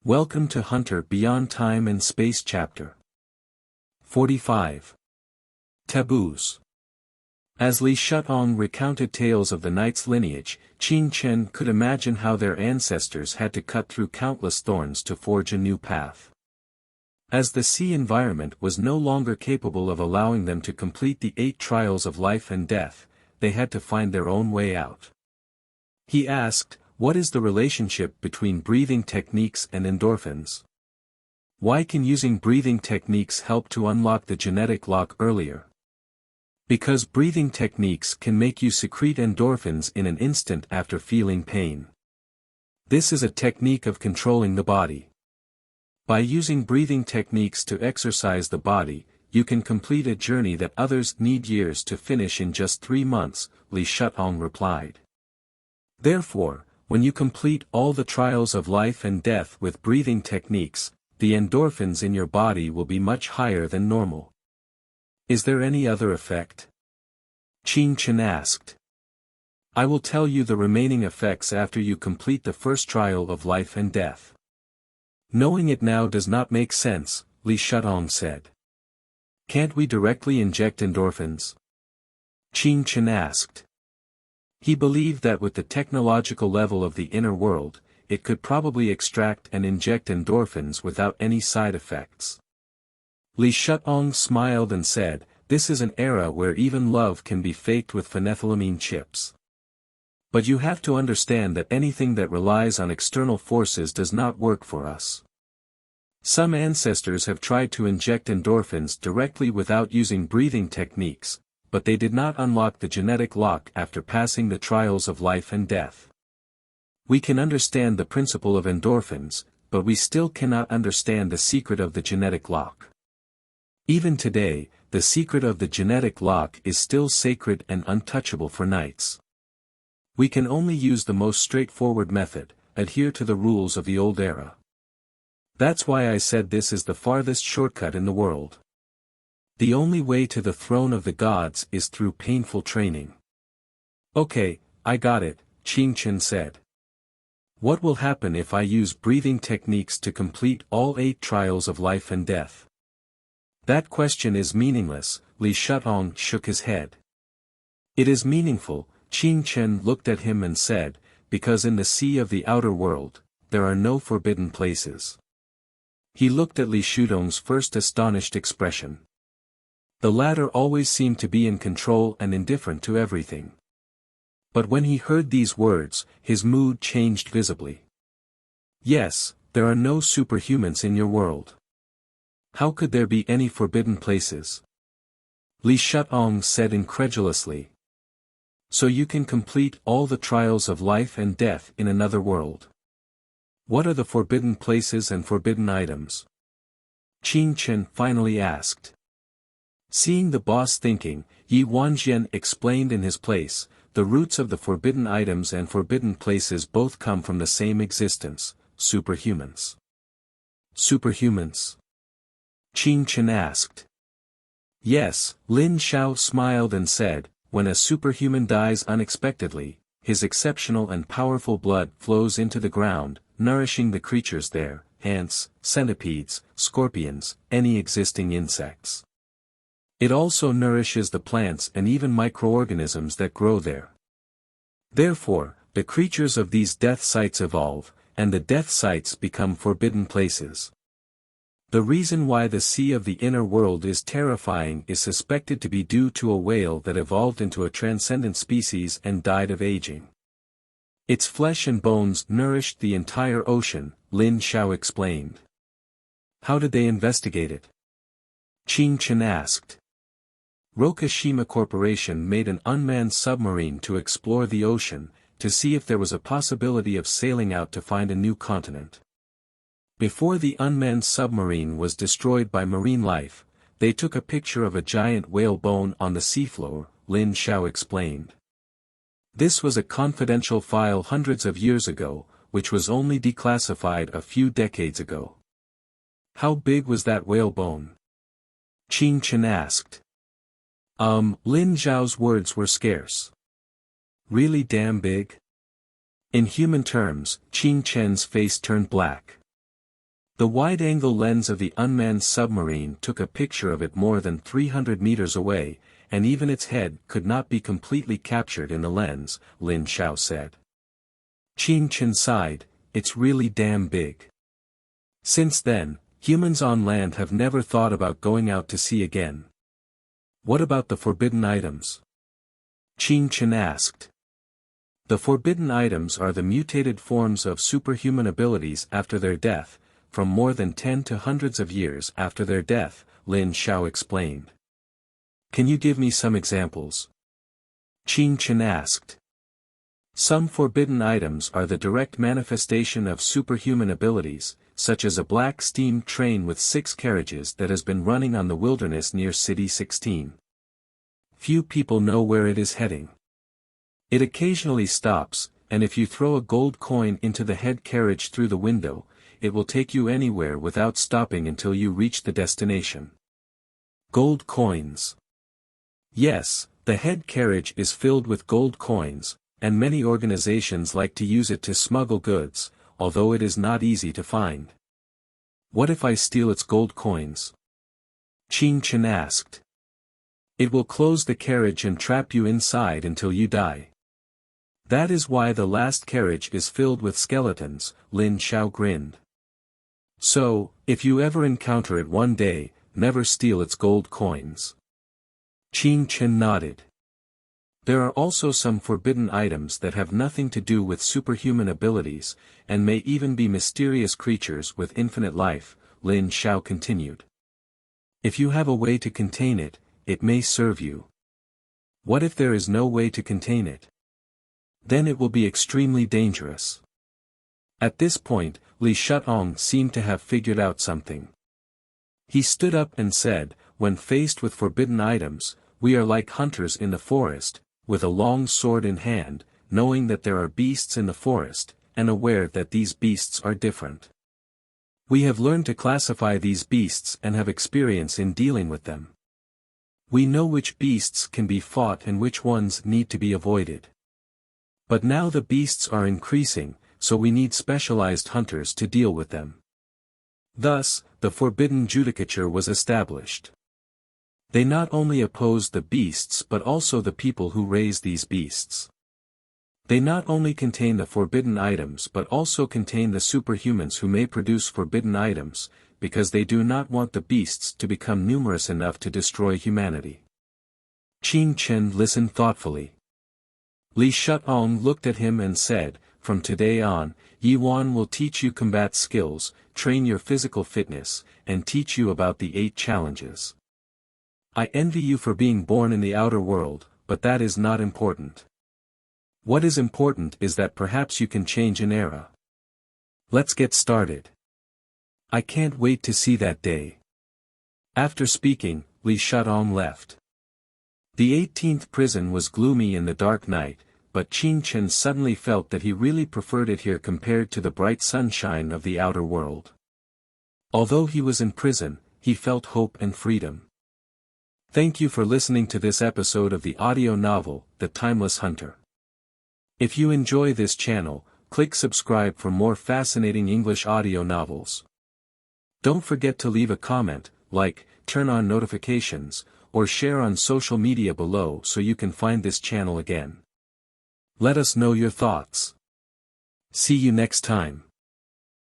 Welcome to Hunter Beyond Time and Space Chapter 45. Taboos. As Li Shutong recounted tales of the knight's lineage, Qin Chen could imagine how their ancestors had to cut through countless thorns to forge a new path. As the sea environment was no longer capable of allowing them to complete the 8 trials of life and death, they had to find their own way out. He asked, what is the relationship between breathing techniques and endorphins? Why can using breathing techniques help to unlock the genetic lock earlier? Because breathing techniques can make you secrete endorphins in an instant after feeling pain. This is a technique of controlling the body. By using breathing techniques to exercise the body, you can complete a journey that others need years to finish in just 3 months, Li Shutong replied. Therefore, when you complete all the trials of life and death with breathing techniques, the endorphins in your body will be much higher than normal. Is there any other effect? Qin Chen asked. I will tell you the remaining effects after you complete the first trial of life and death. Knowing it now does not make sense, Li Shutong said. Can't we directly inject endorphins? Qin Chen asked. He believed that with the technological level of the inner world, it could probably extract and inject endorphins without any side effects. Li Shutong smiled and said, this is an era where even love can be faked with phenethylamine chips. But you have to understand that anything that relies on external forces does not work for us. Some ancestors have tried to inject endorphins directly without using breathing techniques, but they did not unlock the genetic lock after passing the trials of life and death. We can understand the principle of endorphins, but we still cannot understand the secret of the genetic lock. Even today, the secret of the genetic lock is still sacred and untouchable for knights. We can only use the most straightforward method, adhere to the rules of the old era. That's why I said this is the farthest shortcut in the world. The only way to the throne of the gods is through painful training. Okay, I got it, Qin Chen said. What will happen if I use breathing techniques to complete all 8 trials of life and death? That question is meaningless, Li Shutong shook his head. It is meaningful, Qin Chen looked at him and said, because in the sea of the outer world, there are no forbidden places. He looked at Li Shutong's first astonished expression. The latter always seemed to be in control and indifferent to everything. But when he heard these words, his mood changed visibly. Yes, there are no superhumans in your world. How could there be any forbidden places? Li Shutong said incredulously. So you can complete all the trials of life and death in another world. What are the forbidden places and forbidden items? Qin Chen finally asked. Seeing the boss thinking, Yi Wanjian explained in his place, the roots of the forbidden items and forbidden places both come from the same existence, superhumans. Superhumans? Qin Chen asked. Yes, Lin Xiao smiled and said, when a superhuman dies unexpectedly, his exceptional and powerful blood flows into the ground, nourishing the creatures there, ants, centipedes, scorpions, any existing insects. It also nourishes the plants and even microorganisms that grow there. Therefore, the creatures of these death sites evolve, and the death sites become forbidden places. The reason why the sea of the inner world is terrifying is suspected to be due to a whale that evolved into a transcendent species and died of aging. Its flesh and bones nourished the entire ocean, Lin Xiao explained. How did they investigate it? Qin Chen asked. Rokashima Corporation made an unmanned submarine to explore the ocean, to see if there was a possibility of sailing out to find a new continent. Before the unmanned submarine was destroyed by marine life, they took a picture of a giant whale bone on the seafloor, Lin Xiao explained. This was a confidential file hundreds of years ago, which was only declassified a few decades ago. How big was that whale bone? Qin Chen asked. Lin Xiao's words were scarce. Really damn big? In human terms, Qin Chen's face turned black. The wide-angle lens of the unmanned submarine took a picture of it more than 300 meters away, and even its head could not be completely captured in the lens, Lin Xiao said. Qin Chen sighed, it's really damn big. Since then, humans on land have never thought about going out to sea again. What about the forbidden items? Qin Chen asked. The forbidden items are the mutated forms of superhuman abilities after their death, from more than 10 to hundreds of years after their death, Lin Xiao explained. Can you give me some examples? Qin Chen asked. Some forbidden items are the direct manifestation of superhuman abilities, such as a black steam train with 6 carriages that has been running on the wilderness near City 16. Few people know where it is heading. It occasionally stops, and if you throw a gold coin into the head carriage through the window, it will take you anywhere without stopping until you reach the destination. Gold coins. Yes, the head carriage is filled with gold coins, and many organizations like to use it to smuggle goods, although it is not easy to find. What if I steal its gold coins? Qin Chen asked. It will close the carriage and trap you inside until you die. That is why the last carriage is filled with skeletons, Lin Xiao grinned. So, if you ever encounter it one day, never steal its gold coins. Qin Chen nodded. There are also some forbidden items that have nothing to do with superhuman abilities, and may even be mysterious creatures with infinite life, Lin Xiao continued. If you have a way to contain it, it may serve you. What if there is no way to contain it? Then it will be extremely dangerous. At this point, Li Shutong seemed to have figured out something. He stood up and said, when faced with forbidden items, we are like hunters in the forest, with a long sword in hand, knowing that there are beasts in the forest, and aware that these beasts are different. We have learned to classify these beasts and have experience in dealing with them. We know which beasts can be fought and which ones need to be avoided. But now the beasts are increasing, so we need specialized hunters to deal with them. Thus, the forbidden judicature was established. They not only oppose the beasts but also the people who raise these beasts. They not only contain the forbidden items but also contain the superhumans who may produce forbidden items, because they do not want the beasts to become numerous enough to destroy humanity. Qin Chen listened thoughtfully. Li Shutong looked at him and said, from today on, Yi Wan will teach you combat skills, train your physical fitness, and teach you about the 8 challenges. I envy you for being born in the outer world, but that is not important. What is important is that perhaps you can change an era. Let's get started. I can't wait to see that day. After speaking, Li Shutong left. The 18th prison was gloomy in the dark night, but Qin Chen suddenly felt that he really preferred it here compared to the bright sunshine of the outer world. Although he was in prison, he felt hope and freedom. Thank you for listening to this episode of the audio novel, The Timeless Hunter. If you enjoy this channel, click subscribe for more fascinating English audio novels. Don't forget to leave a comment, like, turn on notifications, or share on social media below so you can find this channel again. Let us know your thoughts. See you next time.